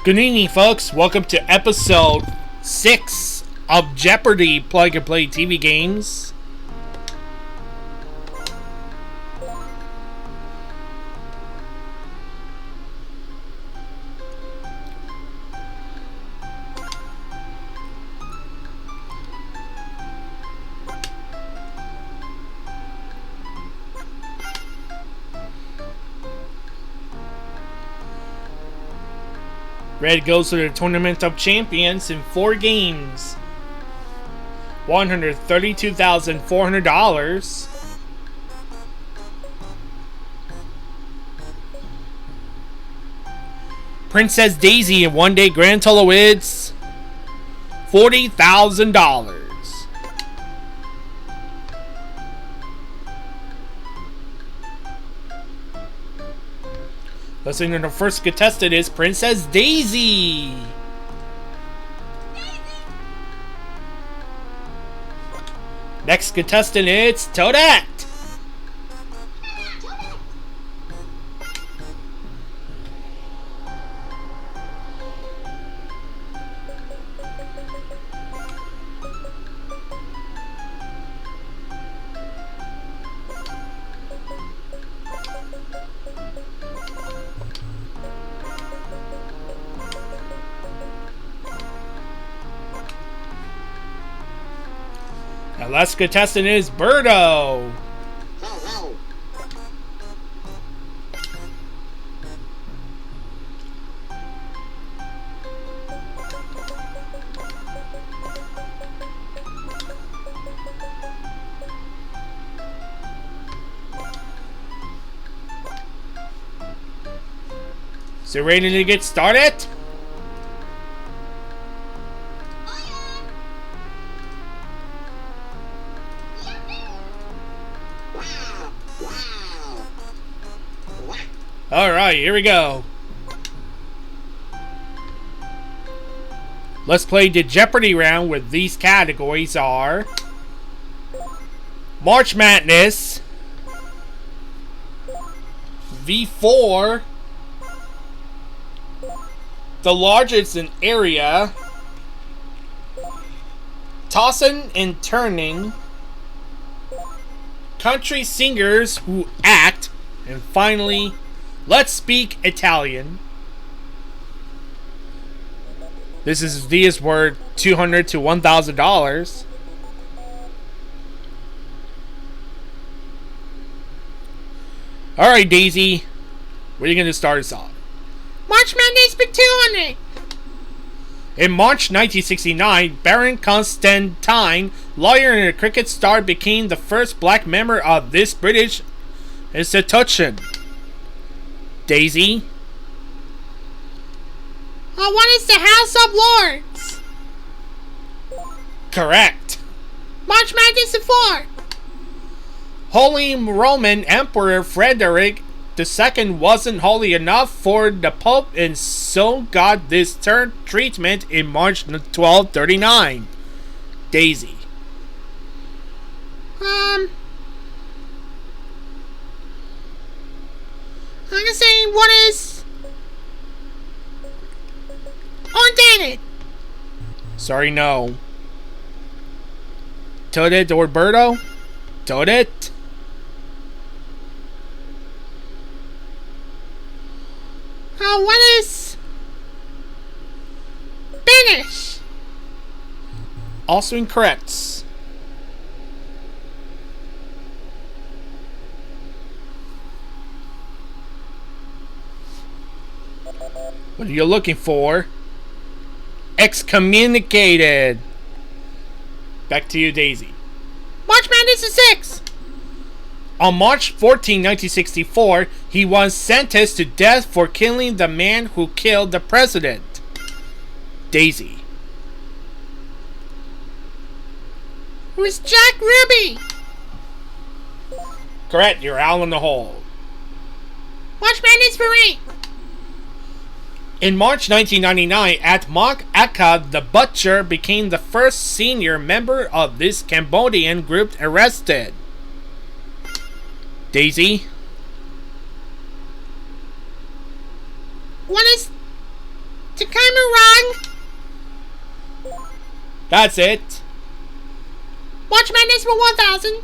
Good evening, folks. Welcome to episode 6 of Jeopardy! Plug and Play TV Games. Red goes to the Tournament of Champions in 4 games. $132,400. Princess Daisy in 1 day grand total is $40,000. Listening to the first contestant is Princess Daisy. Next contestant is Toadette. The last contestant is Birdo. So ready to get started? Alright, here we go. Let's play the Jeopardy round where these categories are March Madness, V4, the largest in area, tossing and turning, country singers who act, and finally, let's speak Italian. This is Dia's word $200 to $1,000. Alright, Daisy. Where are you going to start us off? March Madness for 200. In March 1969, Baron Constantine, lawyer and a cricket star, became the first black member of this British institution. Daisy. What is the House of Lords? Correct. March Madness for 4. Holy Roman Emperor Frederick II wasn't holy enough for the Pope and so got this treatment in March 1239. Daisy. I'm gonna say what is ordained. Sorry, no. Toadette or Birdo? Toadette? What is Spanish? Also incorrect. What are you looking for? Excommunicated. Back to you, Daisy. March Madness is 6. On March 14, 1964, he was sentenced to death for killing the man who killed the president. Daisy. It was Jack Ruby. Correct, you're out in the hole. March Madness for 8. In March 1999, at Mok Akka, the butcher became the first senior member of this Cambodian group arrested. Daisy? What is the Cameron. That's it. March Madness for 1,000.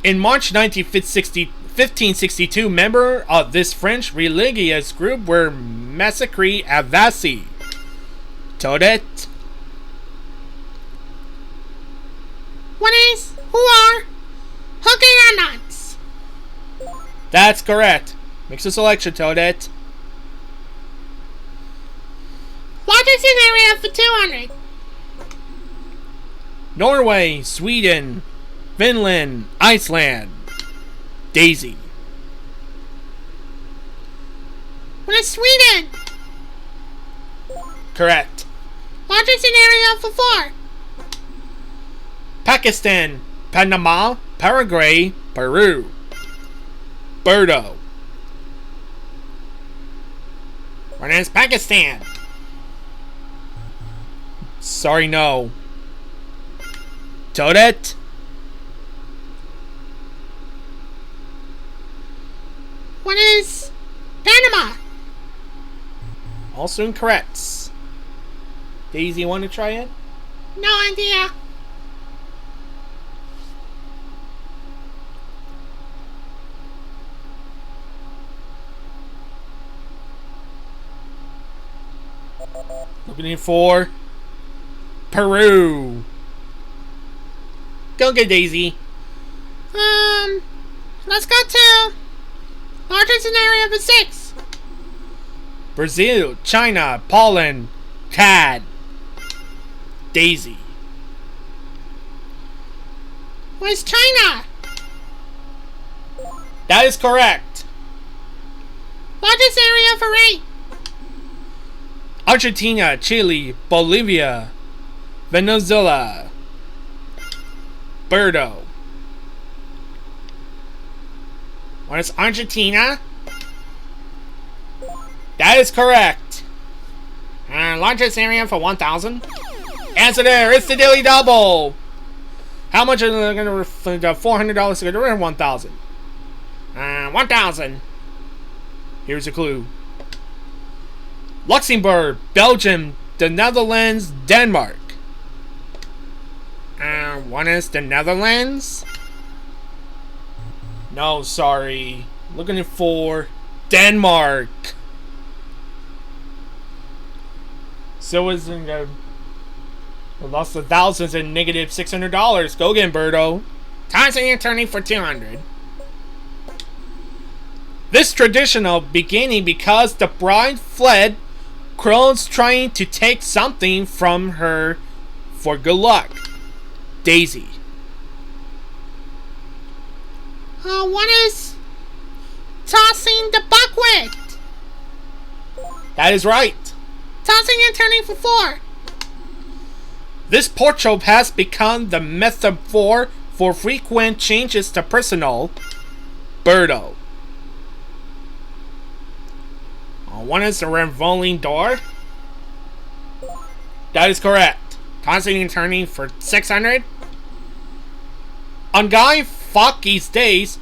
In March 1562, members of this French religious group were massacred at Vassy. Toadette. What is? Who are? Huguenots. That's correct. Makes a selection, Toadette. Largest in area for 200. Norway, Sweden, Finland, Iceland. Daisy. What is Sweden? Correct. Largest in area for 4. Pakistan, Panama, Paraguay, Peru. Birdo. What is Pakistan? Sorry, no. Toadette. What is Panama? Also incorrect. Daisy, want to try it? No idea. Looking for Peru. Go get Daisy. Let's go to largest in area for 6. Brazil, China, Poland, Cad. Daisy. Where's China? That is correct. Largest area for 8. Argentina, Chile, Bolivia, Venezuela. Birdo. What is Argentina? That is correct. Largest area for 1,000. Answer there. It's the Daily Double. How much are they going to $400 to get rid of 1,000? 1,000. Here's a clue. Luxembourg, Belgium, the Netherlands, Denmark. What is the Netherlands? No, sorry. Looking for Denmark. So is lost the thousands and negative $600. Go again, Birdo. Times the attorney for 200. This traditional beginning because the bride fled, crones trying to take something from her for good luck. Daisy. What is tossing the buckwheat? That is right. Tossing and turning for 4. This portrait has become the metaphor for frequent changes to personal. Birdo. One is the revolving door. That is correct. Tossing and turning for 600. On Guy Fawkes' days,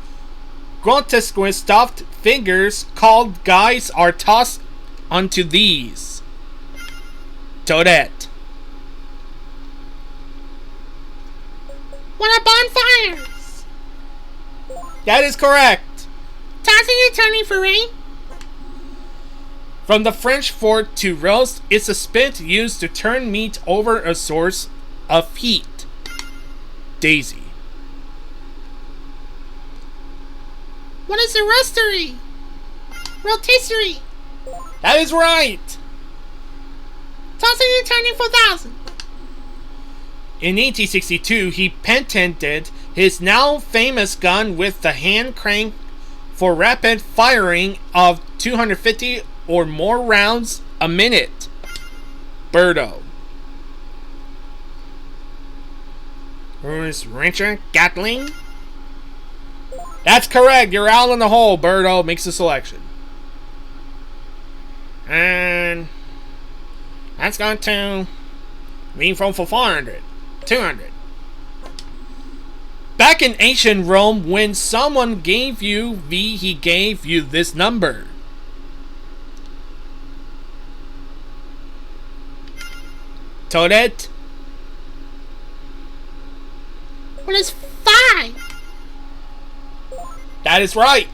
grotesque stuffed figures called guys are tossed onto these. Toadette. What are bonfires? That is correct. Tossing and turning for 8. From the French for to roast, it's a spit used to turn meat over a source of heat. Daisy. What is a roastery? Rotisserie. That is right. Tossing and turning for 1,000. In 1862, he patented his now famous gun with the hand crank for rapid firing of 250 or more rounds a minute. Birdo. Who's Richard Gatling? That's correct. You're out in the hole. Birdo makes a selection. And that's going to mean from for 400. 200. Back in ancient Rome, when someone gave you V, he gave you this number. Toadette. What is 5? That is right.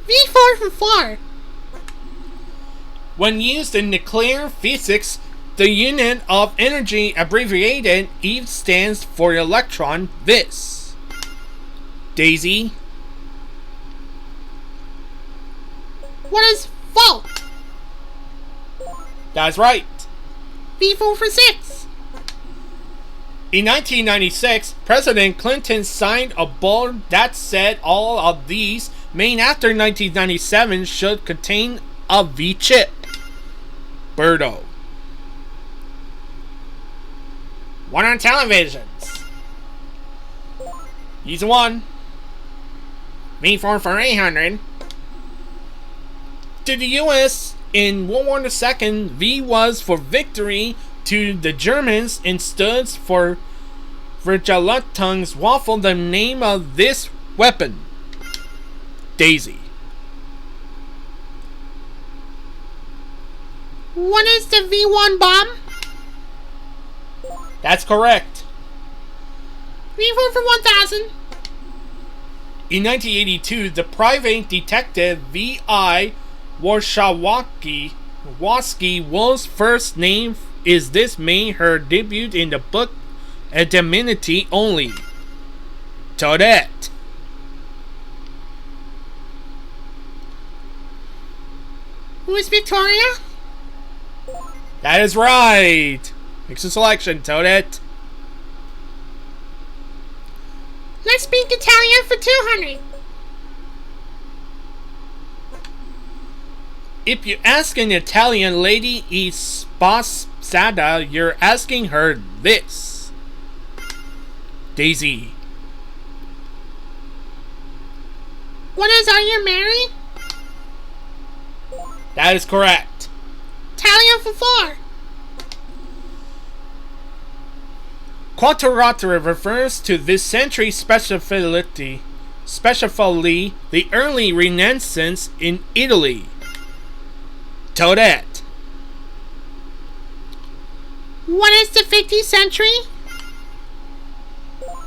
V4 for 4. When used in nuclear physics, the unit of energy abbreviated E stands for electron. This. Daisy. What is volt? That's right. V4 for 6. In 1996, President Clinton signed a bill that said all of these made after 1997 should contain a V chip. Birdo. One on televisions. He's one. V4 for 800. To the US in World War II, V was for victory. To the Germans and stood for Vergeltungswaffel, waffle, the name of this weapon. Daisy. What is the V1 bomb? That's correct. V4 for 1000. In 1982, the private detective V.I. Warshawski was first name is this made her debut in the book Anonymity Only. Toadette. Who is Victoria? That is right. Makes a selection, Toadette. Let's speak Italian for 200. If you ask an Italian lady is sposata, you're asking her this. Daisy. What is are you married? That is correct. Italian for 4. Quattrotera refers to this century specifically the early Renaissance in Italy. Toadette. What is the 50th century?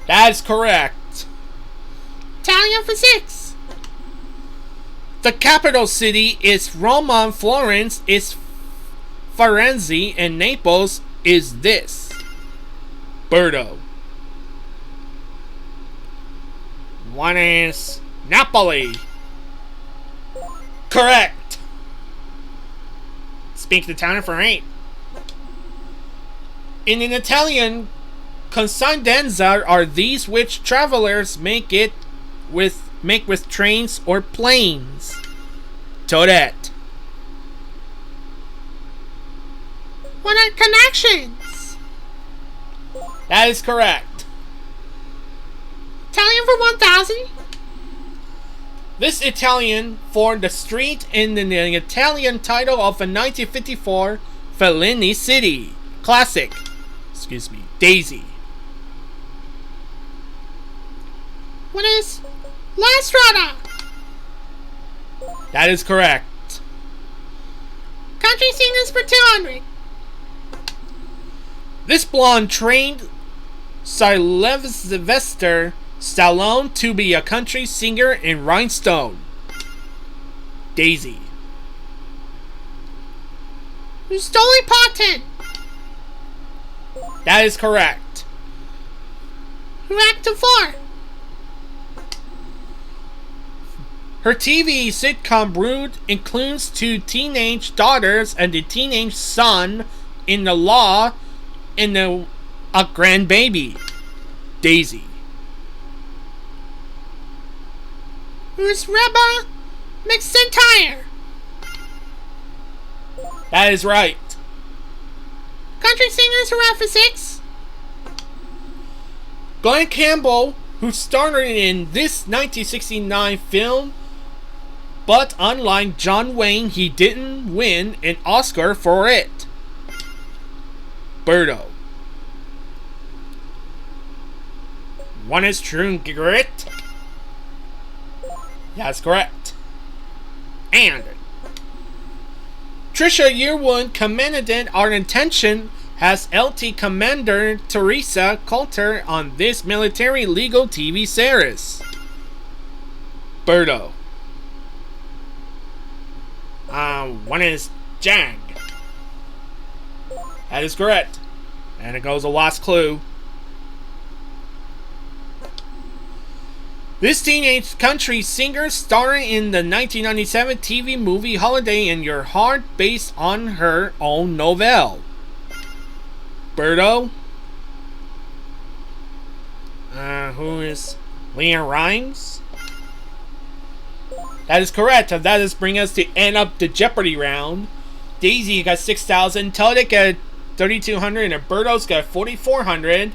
That is correct. Italian for 6. The capital city is Roma, Florence is Firenze, and Naples is this. Birdo. One is Napoli. Correct. Speak the town for 8. In an Italian, consistenza are these which travelers make with trains or planes. Toadette. What are connections? That is correct. Italian for 1000. This Italian for the street in the Italian title of a 1954 Fellini City classic. Daisy. What is La Strada? That is correct. Country singers for 200. This blonde trained Sylvester Stallone to be a country singer in Rhinestone. Daisy. Who's Dolly Parton? That is correct. Who acted 4? Her TV sitcom brood includes 2 teenage daughters and a teenage son in the law and a grandbaby. Daisy. Who's Reba McIntyre? That is right. Country singers who are for 6. Glenn Campbell, who starred in this 1969 film, but unlike John Wayne, he didn't win an Oscar for it. Birdo. One is true grit. That's correct. And Trisha Yearwood commented that our intention has LT Commander Teresa Coulter on this military legal TV series? Birdo. One is Jang. That is correct. And it goes the last clue. This teenage country singer starring in the 1997 TV movie Holiday in Your Heart based on her own novel. Birdo. Who is Leanne Rimes? That is correct. And that is bring us to end up the Jeopardy round. Daisy got 6,000. Toadette got 3,200. And Birdo's got 4,400.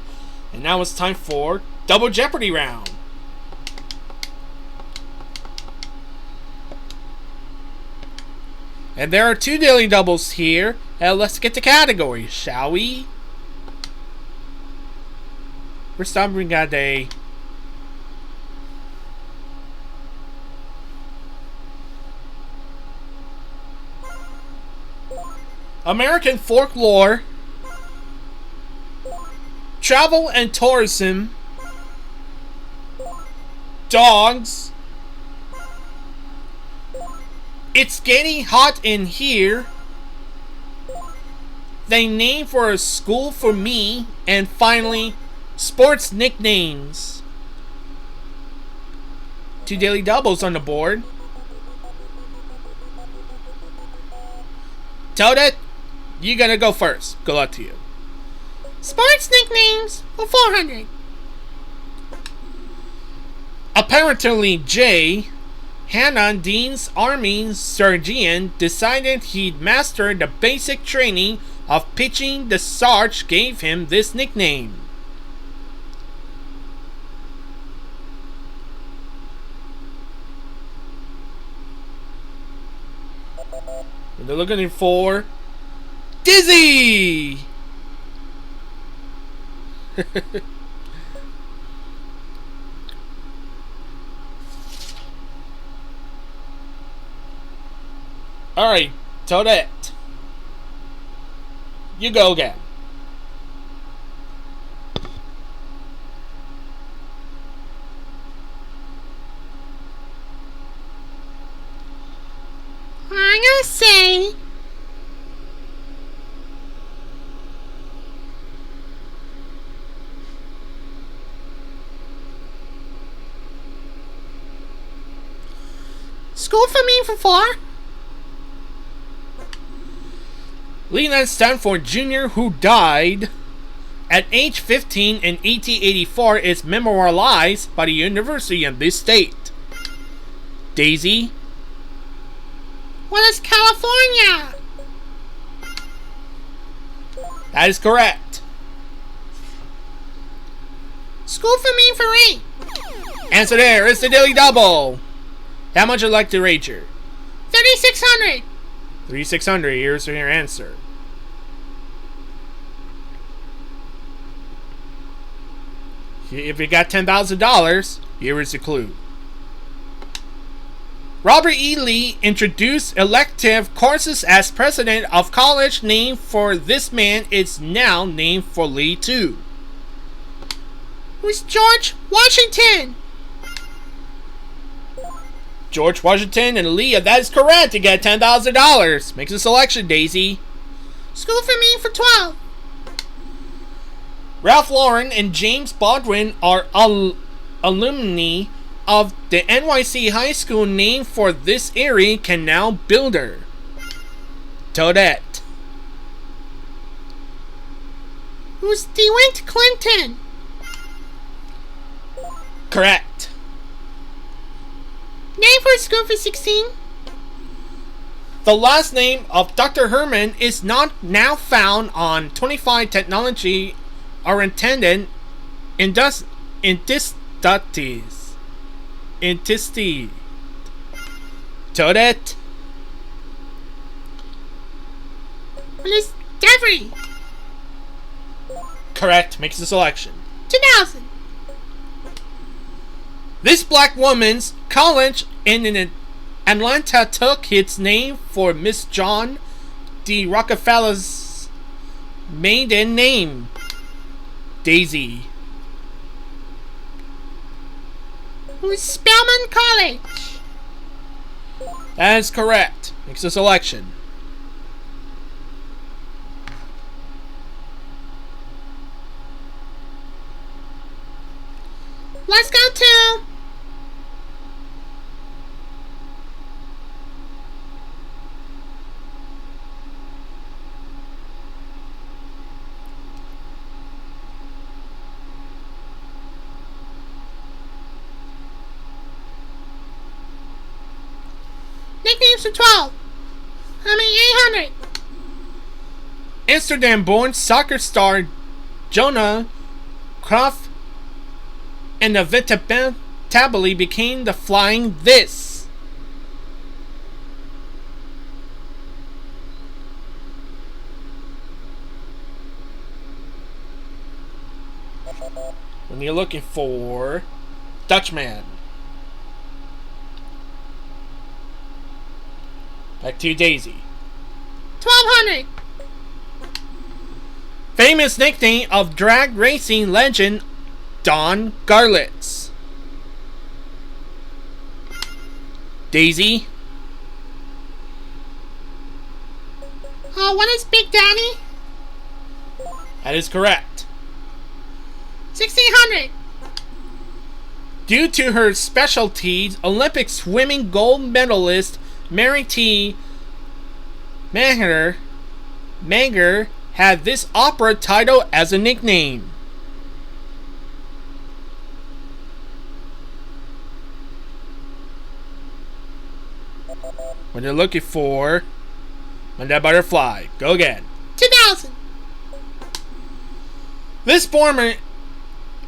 And now it's time for Double Jeopardy round. And there are 2 daily doubles here. Let's get to categories, shall we? First time we got a American folklore, travel and tourism, dogs, it's getting hot in here, they name for a school for me, and finally, sports nicknames. 2 daily doubles on the board. Toadette, you gotta go first. Good luck to you. Sports nicknames for 400. Apparently, Jay, Hannah Dean's Army Sergeant, decided he'd mastered the basic training of pitching. The Sarge gave him this nickname. They're looking for Dizzy! Alright, Toadette. You go again. I'm gonna say school for me for 4. Leland Stanford Jr., who died at age 15 in 1884, is memorialized by the university in this state. Daisy. What is California? That is correct. School for me for 8. Answer there is the daily double. How much would you like to wager? 3,600. 3,600. Here's your answer. If you got $10,000, here is the clue. Robert E. Lee introduced elective courses as president of college. Named for this man is now named for Lee too. Who's George Washington? George Washington and Lee. That is correct. You get $10,000. Makes a selection, Daisy. School for me for 12. Ralph Lauren and James Baldwin are alumni of the NYC high school named for this Erie canal builder. Toadette. Who's DeWitt Clinton? Correct. Name for school for 16. The last name of Dr. Herman is not now found on 25 technology are intended in this studies. Intesti. Toadette. What is Devery? Correct. Makes the selection. 2,000. This black woman's college in Atlanta took its name for Miss John D. Rockefeller's maiden name? Daisy. Who's Spelman College? That is correct. Makes a selection. Let's go to nicknames for 12. How many? 800. Amsterdam-born soccer star Jonah Cruyff inevitably became the Flying This. When you're looking for Dutchman. Back to you, Daisy. 1200. Famous nickname of drag racing legend Don Garlitz. Daisy. What is Big Daddy? That is correct. 1600. Due to her specialties, Olympic swimming gold medalist Mary T. Manger had this opera title as a nickname. When you're looking for When That Butterfly, go again. 2000. This former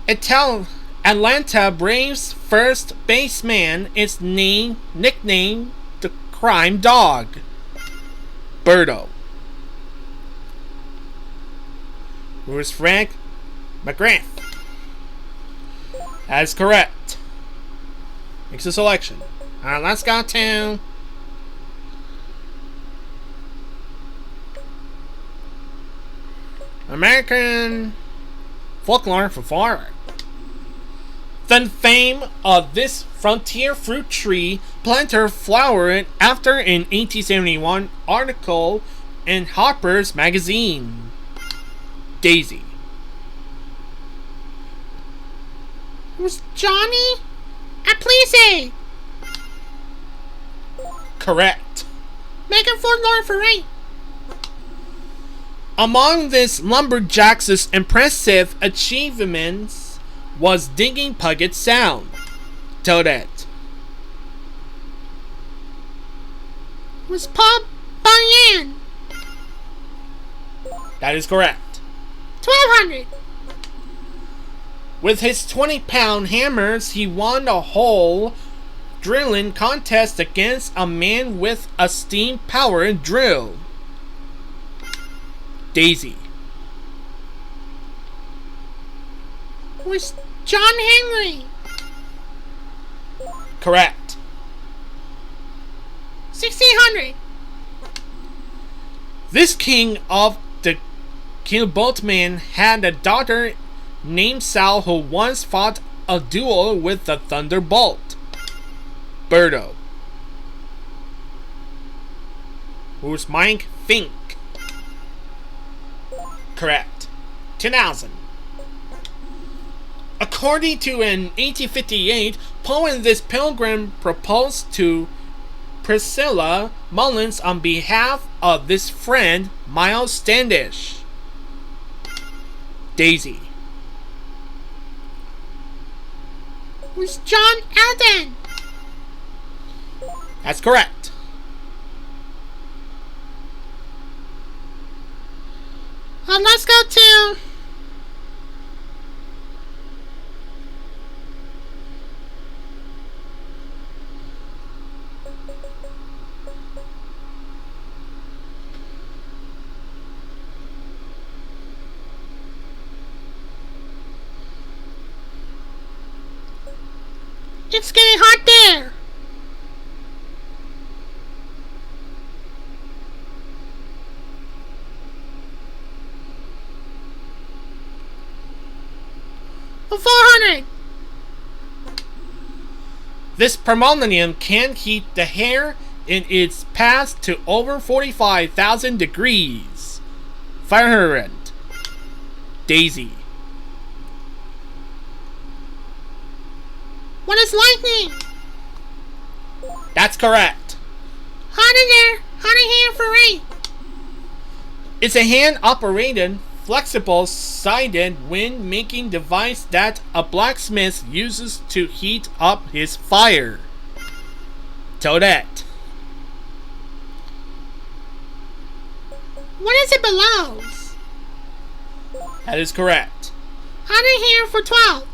Atlanta Braves first baseman is nicknamed the Crime Dog, Birdo. Who is Frank McGrath? That is correct. Makes a selection. Alright, let's go to American folklore for forward. The fame of this frontier fruit tree planter flowered after an 1871 article in Harper's Magazine. Daisy. Who's Johnny Aplese? Correct. Megan Forlorn for 8. Among this lumberjack's impressive achievements was digging Puget Sound. Toadette. Was Paul Bunyan? That is correct. 1200. With his 20-pound hammers, he won a hole drilling contest against a man with a steam-powered drill. Daisy. Was John Henry? Correct. 1600. This king of the Killboatmen had a daughter named Sal who once fought a duel with the Thunderbolt, Birdo. Who's Mike Fink? Correct. 2000. According to an 1858 poem, this pilgrim proposed to Priscilla Mullins on behalf of this friend, Miles Standish. Daisy. Was John Alden? That's correct. Let's go to It's getting hot there. For 400. This permonium can heat the hair in its path to over 45,000 degrees Fahrenheit. Daisy. What is lightning? That's correct. Hot in there. Hot in here for 8. It's a hand-operated, flexible-sided wind-making device that a blacksmith uses to heat up his fire. Toadette. What is it below? That is correct. Hot in here for 12.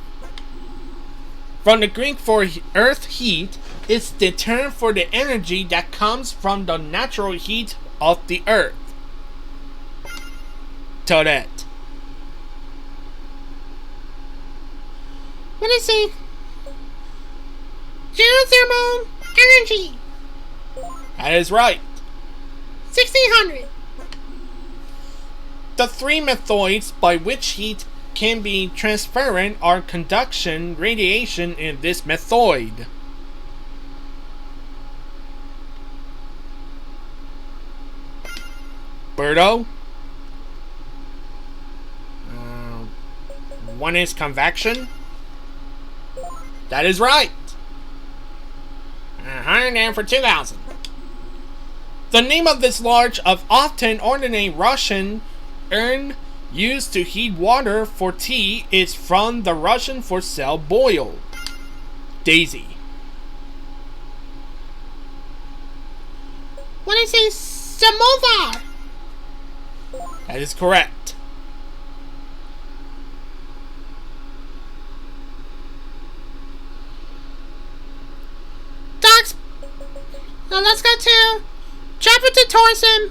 From the Greek for earth heat, it's the term for the energy that comes from the natural heat of the earth. Toadette. What is it? Geothermal energy. That is right. 1600. The 3 methods by which heat can be transferred are conduction, radiation, and this method. Birdo. One is convection. That is right. 100 for 2,000. The name of this large of often ordinary Russian urn used to heat water for tea is from the Russian for cell boil. Daisy. What is a samovar? That is correct. Dogs. Now let's go to Jeopardy tourism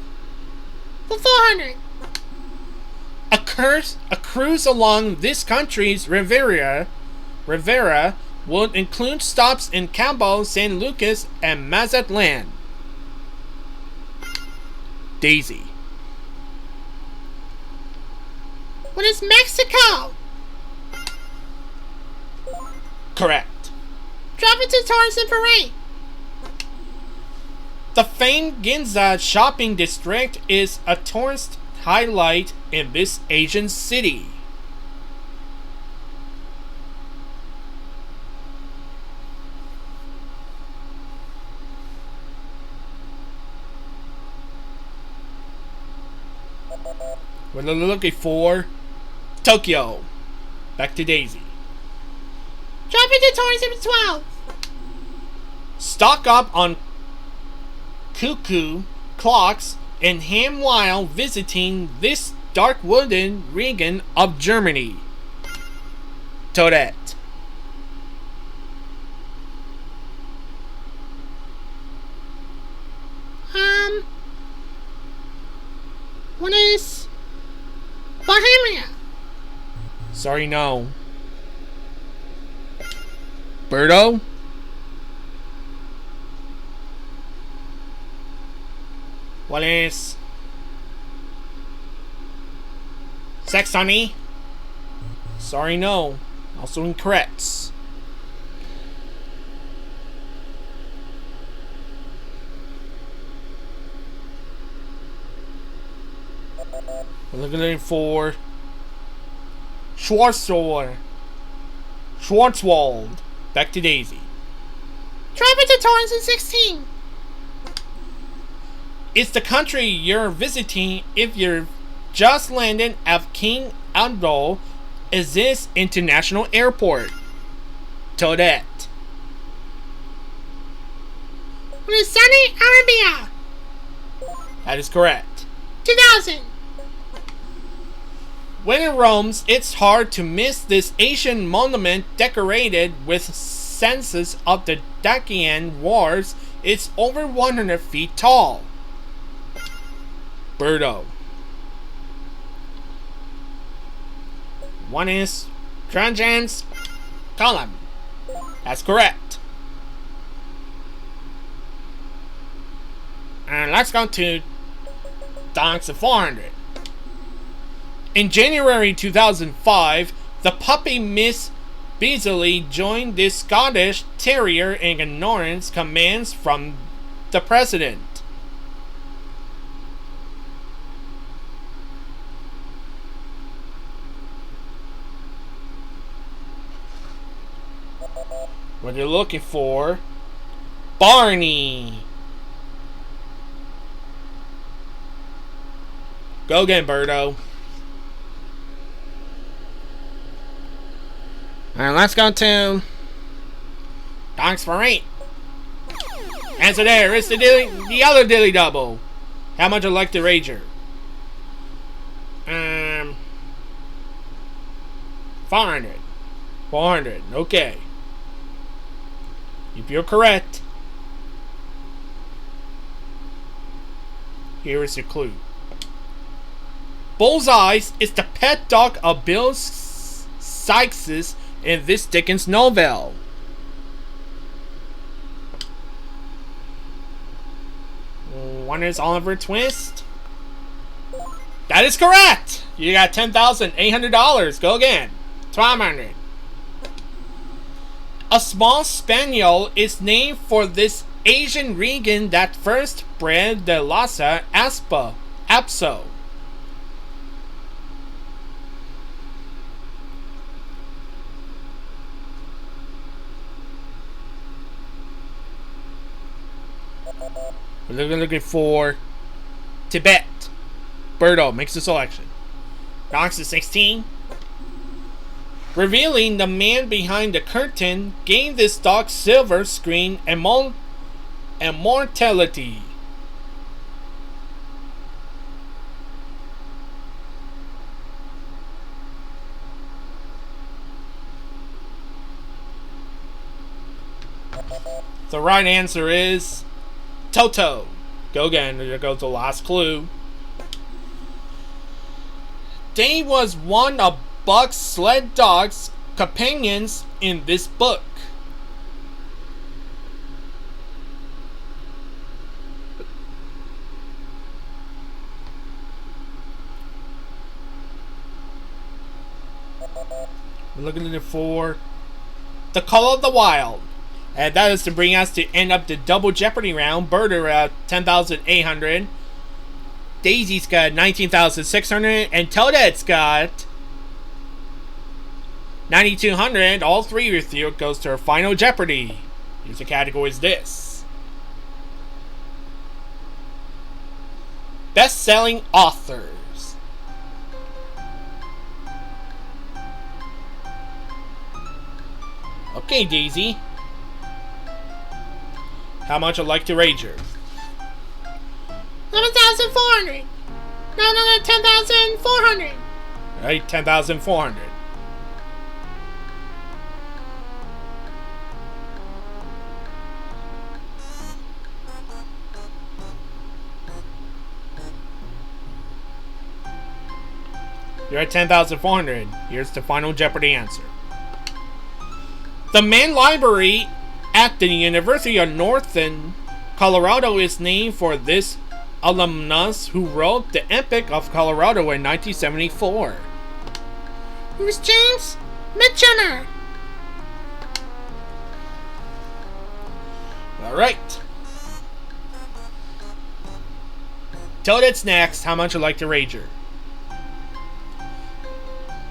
for 400. A cruise along this country's Riviera would include stops in Cabo, San Lucas, and Mazatlan. Daisy. What is Mexico? Correct. Jeopardy tourism for 8. The famed Ginza shopping district is a tourist highlight in this Asian city. We're looking for Tokyo. Back to Daisy. Jeopardy tourism for 12. Stock up on cuckoo clocks and ham while visiting this dark wooden region of Germany. Toadette. What is Bohemia? Sorry, no. Birdo? What is Saxony? Sorry, no. Also incorrect. We're looking for Schwarzwald. Back to Daisy. Travel to tourism 16. It's the country you're visiting if you're just landed at King Abdul Aziz International Airport. Toadette. What is Saudi Arabia? That is correct. 2000. When in Rome, it's hard to miss this Asian monument decorated with scenes of the Dacian Wars. It's over 100 feet tall. Birdo. One is Trajan's column. That's correct. And let's go to Dogs of 400. In January 2005, the puppy Miss Beasley joined the Scottish Terrier in ignorance commands from the president. What you're looking for, Barney. Go again, Birdo. Alright, let's go to Dogs for 8. Answer there. It's the other dilly double. How much would you like to wager? 400. 400. Okay. If you're correct, here is your clue. Bullseyes is the pet dog of Bill Sykes in this Dickens novel. One is Oliver Twist. That is correct. You got $10,800. Go again. 1,200. A small spaniel is named for this Asian region that first bred the Lhasa Apso. We're looking for Tibet. Birdo makes the selection. Knocks to 16. Revealing the man behind the curtain gave this dog silver screen immortality. The right answer is Toto. Go again. There goes the last clue. Dave was one of Buck's sled dog's companions in this book. We're looking for The Call of the Wild. And that is to bring us to end up the double Jeopardy round. Birdo at 10,800. Daisy's got 19,600. And Toadette's got 9,200. All three with you goes to our final Jeopardy. Here's the category is this. Best-selling authors. Okay, Daisy. How much I'd like to wager? 11,400. No, 10,400. Alright, 10,400. You're at 10,400. Here's the final Jeopardy answer. The main library at the University of Northern Colorado is named for this alumnus who wrote the Epic of Colorado in 1974. It was James Michener. Alright. Toadette's next. How much would you like to wager?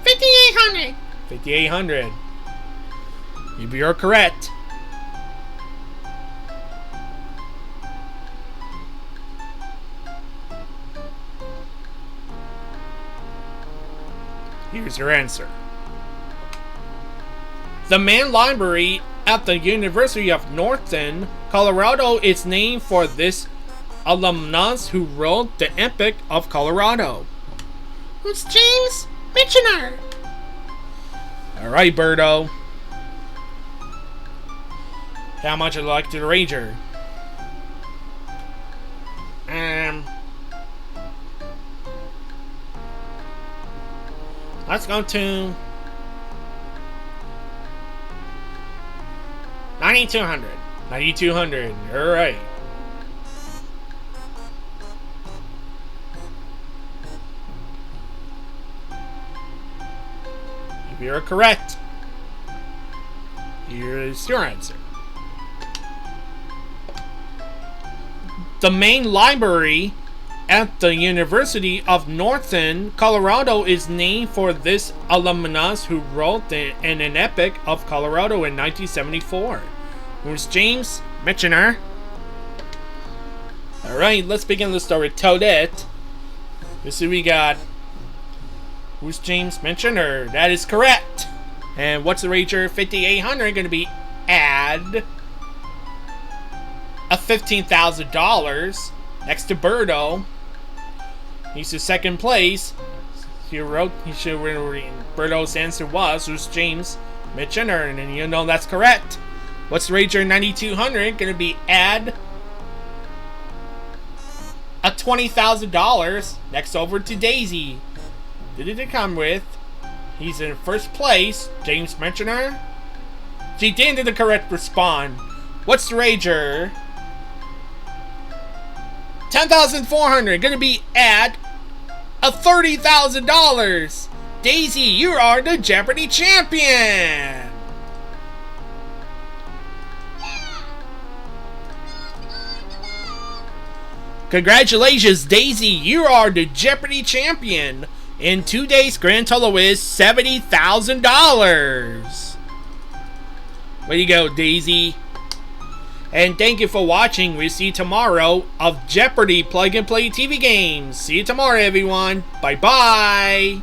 5,800. 5,800. You're correct. Here's your answer. The main library at the University of Northern Colorado is named for this alumnus who wrote the Epic of Colorado. It's James Michener. Alright, Birdo. How much would you like to wager? Let's go to 9,200. 9,200. Alright. If you're correct, Here is your answer. The main library at the University of Northern Colorado is named for this alumnus who wrote in an epic of Colorado in 1974. Who's James Michener? Alright, let's begin the story. Toadette. Let's see what we got. Who's James Michener? That is correct. And what's the wager? 5,800 going to be add a $15,000 next to Birdo. He's in second place. Birdo's answer was, who's James Michener, and you know that's correct. What's the wager? 9,200 going to be add a $20,000 next over to Daisy. Did it come with? He's in first place. James Michener. She didn't do the correct response. What's the wager? 10,400. Gonna be at a $30,000. Daisy, you are the Jeopardy champion. Congratulations, Daisy, you are the Jeopardy champion. In 2 days, grand total is $70,000. Way to go, Daisy. And thank you for watching. We'll see you tomorrow of Jeopardy Plug and Play TV games. See you tomorrow, everyone. Bye-bye.